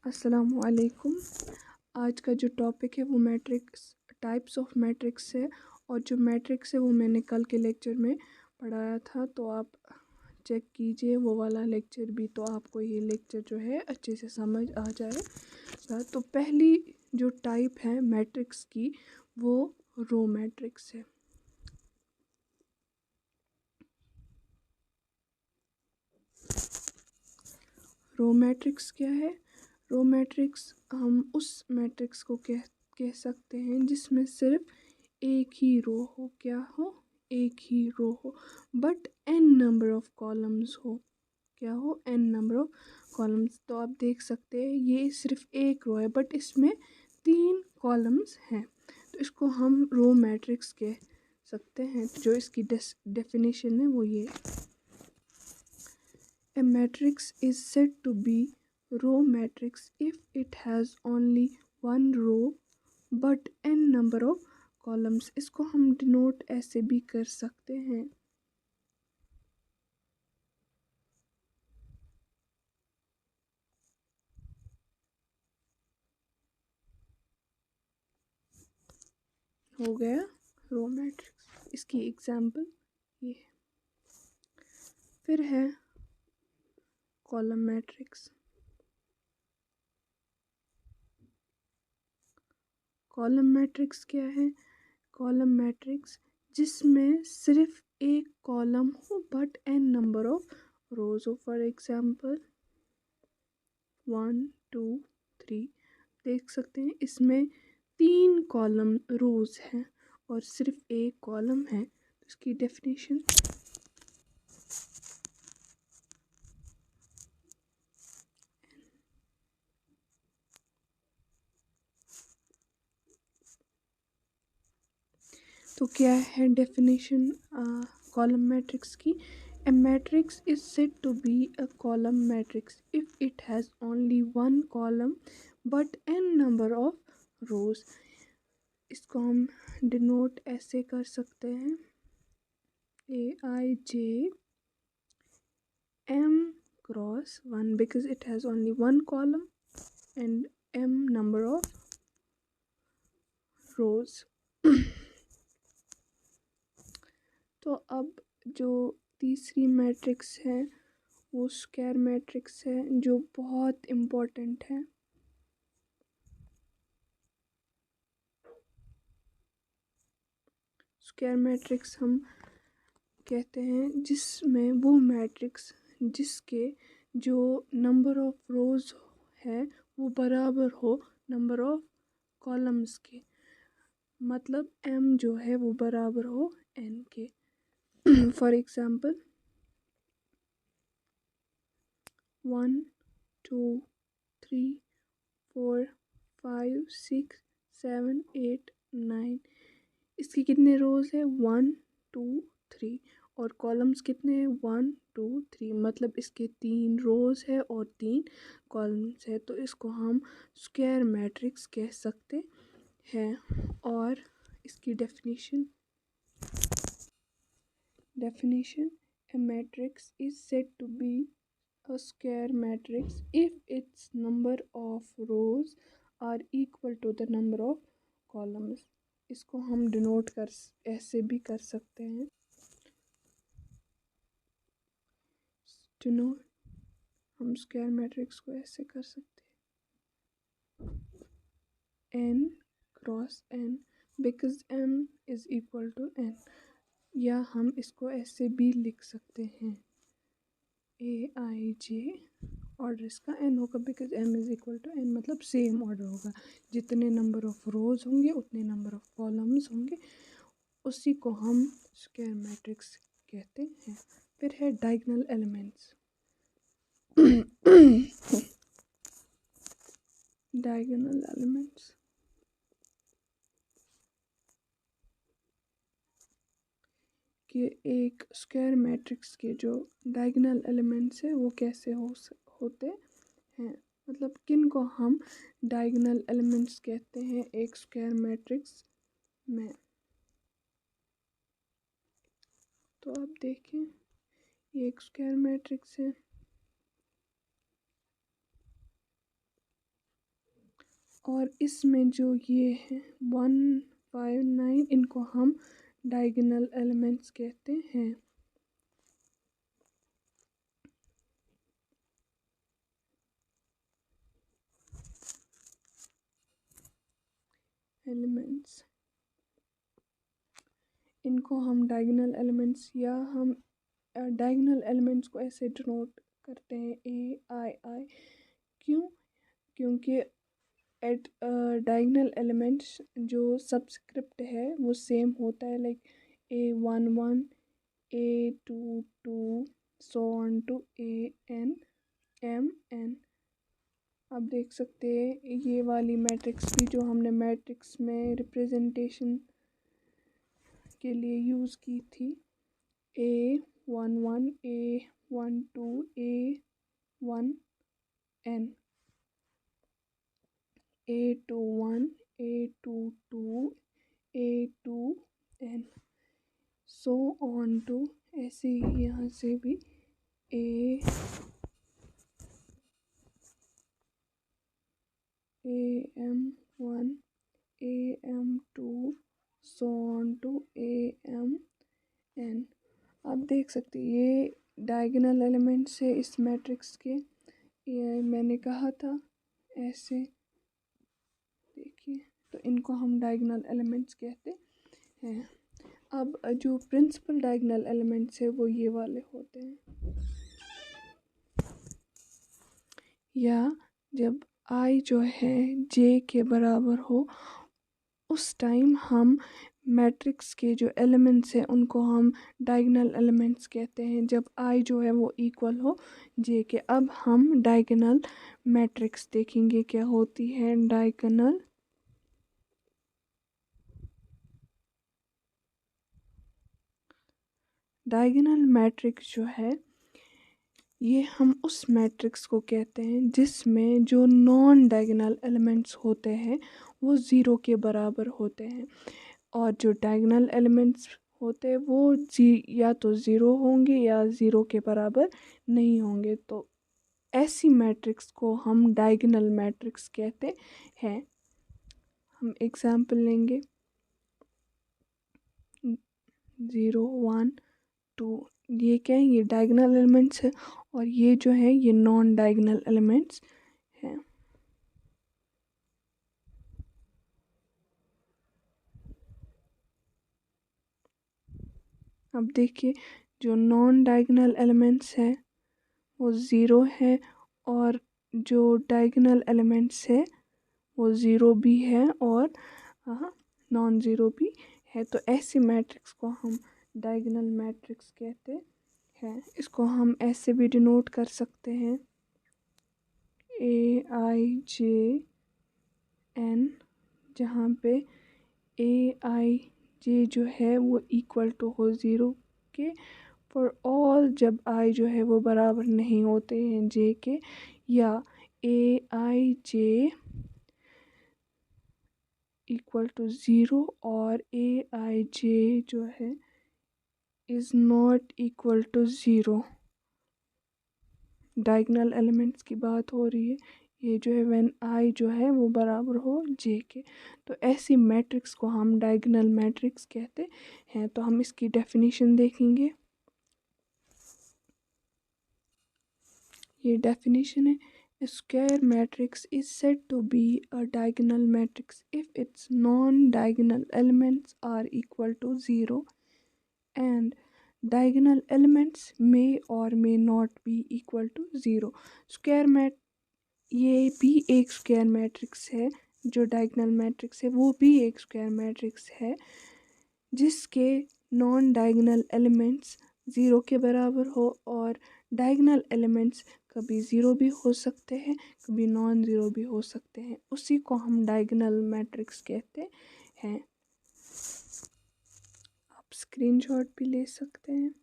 अस्सलामुअलैकुम। आज का जो टॉपिक है वो मैट्रिक्स, टाइप्स ऑफ मैट्रिक्स है। और जो मैट्रिक्स है वो मैंने कल के लेक्चर में पढ़ाया था, तो आप चेक कीजिए वो वाला लेक्चर भी, तो आपको ये लेक्चर जो है अच्छे से समझ आ जाएगा। तो पहली जो टाइप है मैट्रिक्स की वो रो मैट्रिक्स है। रो मैट्रिक्स क्या है? रो मैट्रिक्स हम उस मैट्रिक्स को कह सकते हैं जिसमें सिर्फ एक ही रो हो। क्या हो? एक ही रो हो, but N number of columns हो। क्या हो? N number of columns. तो आप देख सकते हैं ये सिर्फ एक रो है बट इसमें 3 कॉलम्स हैं, तो इसको हम रो मैट्रिक्स कह सकते हैं। जो इसकी डेफिनेशन है वो ये: A matrix is said to be row matrix if it has only one row but n number of columns। इसको हम डिनोट ऐसे भी कर सकते हैं। हो गया रो मैट्रिक्स। इसकी एग्जाम्पल ये है। फिर है कॉलम मैट्रिक्स। कॉलम मैट्रिक्स क्या है? कॉलम मैट्रिक्स जिसमें सिर्फ एक कॉलम हो but N number of rows हो। For example 1 2 3। देख सकते हैं इसमें 3 कॉलम रोज हैं और सिर्फ एक कॉलम है। तो इसकी डेफिनेशन: तो क्या है डेफिनेशन कॉलम मैट्रिक्स की? A matrix is said to be a column matrix if it has only one column but n number of rows। इसको हम डिनोट ऐसे कर सकते हैं: Aij m cross 1 because it has only one column and m number of rows। तो अब जो तीसरी मैट्रिक्स है वो स्क्वायर मैट्रिक्स है, जो बहुत इम्पोर्टेंट है। स्क्वायर मैट्रिक्स हम कहते हैं जिसमें वो मैट्रिक्स जिसके जो नंबर ऑफ रोज है वो बराबर हो नंबर ऑफ कॉलम्स के, मतलब m जो है वो बराबर हो n के। For example 1 2 3 4 5 6 7 8 9। इसकी कितने रोज है? 1 2 3। और कॉलम्स कितने हैं? 1 2 3। मतलब इसके 3 रोज है और 3 कॉलम्स है, तो इसको हम स्क्वायर मैट्रिक्स कह सकते हैं। और इसकी definition: a matrix is said to be a square matrix if its number of rows are equal to the number of columns। इसको हम डिनोट कर ऐसे भी कर सकते हैं। डिनोट हम स्क्वायर मैट्रिक्स को ऐसे कर सकते हैं: n cross n because m is equal to n। या हम इसको ऐसे भी लिख सकते हैं: Aij ऑर्डर इसका n होगा because m is equal to n, मतलब सेम ऑर्डर होगा। जितने नंबर ऑफ रोज होंगे उतने नंबर ऑफ कॉलम्स होंगे, उसी को हम स्क्वायर मैट्रिक्स कहते हैं। फिर है डायगोनल एलिमेंट्स। डायगोनल एलिमेंट्स के एक स्क्वायर मैट्रिक्स के जो डायगोनल एलिमेंट्स है वो कैसे होते हैं, मतलब किन को हम डायगोनल एलिमेंट्स कहते हैं एक स्क्वायर मैट्रिक्स में। तो आप देखें ये एक स्क्वायर मैट्रिक्स है। और इसमें जो ये है 1 5 9 इनको हम डायगोनल एलिमेंट्स कहते हैं। एलिमेंट्स इनको हम डायगोनल एलिमेंट्स या हम डायगोनल एलिमेंट्स को ऐसे डिनोट करते हैं AII। क्यों? क्योंकि एट डायगोनल एलिमेंट्स जो सबस्क्रिप्ट है वो सेम होता है, like A11 A22 so on to ANMN। आप देख सकते हैं ये वाली मैट्रिक्स भी जो हमने मैट्रिक्स में रिप्रेजेंटेशन के लिए यूज़ की थी, A11 A12 A1N A21 A22 A2N so on to. ऐसे ही यहाँ से भी AM1 AM2 so on to AMN। आप देख सकते हैं ये डायगोनल एलिमेंट्स है इस मैट्रिक्स के। ये मैंने कहा था ऐसे, देखिए, तो इनको हम डायगोनल एलिमेंट्स कहते हैं। अब जो प्रिंसिपल डायगोनल एलिमेंट्स है वो ये वाले होते हैं, या जब I जो है J के बराबर हो उस टाइम हम मैट्रिक्स के जो एलिमेंट्स हैं उनको हम डायगोनल एलिमेंट्स कहते हैं, जब I जो है वो इक्वल हो J के। अब हम डायगोनल मैट्रिक्स देखेंगे क्या होती है। डायगोनल मैट्रिक्स जो है ये हम उस मैट्रिक्स को कहते हैं जिसमें जो नॉन डायगोनल एलिमेंट्स होते हैं वो ज़ीरो के बराबर होते हैं, और जो डायगोनल एलिमेंट्स होते हैं वो या तो ज़ीरो होंगे या ज़ीरो के बराबर नहीं होंगे। तो ऐसी मैट्रिक्स को हम डायगोनल मैट्रिक्स कहते हैं। हम एग्जाम्पल लेंगे 0 1 2, ये क्या है, ये डायगोनल एलिमेंट्स है, और ये जो है ये नॉन डायगोनल एलिमेंट्स हैं। अब देखिए जो नॉन डायगोनल एलिमेंट्स है वो ज़ीरो है, और जो डायगोनल एलिमेंट्स है वो ज़ीरो भी है और नॉन ज़ीरो भी है। तो ऐसी मैट्रिक्स को हम डायगोनल मैट्रिक्स कहते हैं। इसको हम ऐसे भी डिनोट कर सकते हैं AIJN, जहाँ पे AIJ जो है वो इक्वल टू हो ज़ीरो के फॉर ऑल जब I जो है वो बराबर नहीं होते हैं J के, या AIJ इक्वल टू ज़ीरो और AIJ जो है is not equal to zero. Diagonal elements की बात हो रही है, ये जो है व्हेन I जो है वो बराबर हो J के। तो ऐसी मैट्रिक्स को हम डायगोनल मैट्रिक्स कहते हैं। तो हम इसकी डेफिनेशन देखेंगे। ये डेफिनेशन है, a square matrix is said to be a diagonal matrix if its non-diagonal elements are equal to 0 and diagonal elements may or may not be equal to 0। ये भी एक स्क्वायर मैट्रिक्स है, जो diagonal matrix है वो भी एक square matrix है जिसके नॉन डायगोनल एलिमेंट्स ज़ीरो के बराबर हो, और डायगोनल एलिमेंट्स कभी ज़ीरो भी हो सकते हैं कभी नॉन ज़ीरो भी हो सकते हैं, उसी को हम डायगोनल मैट्रिक्स कहते हैं। आप स्क्रीनशॉट भी ले सकते हैं।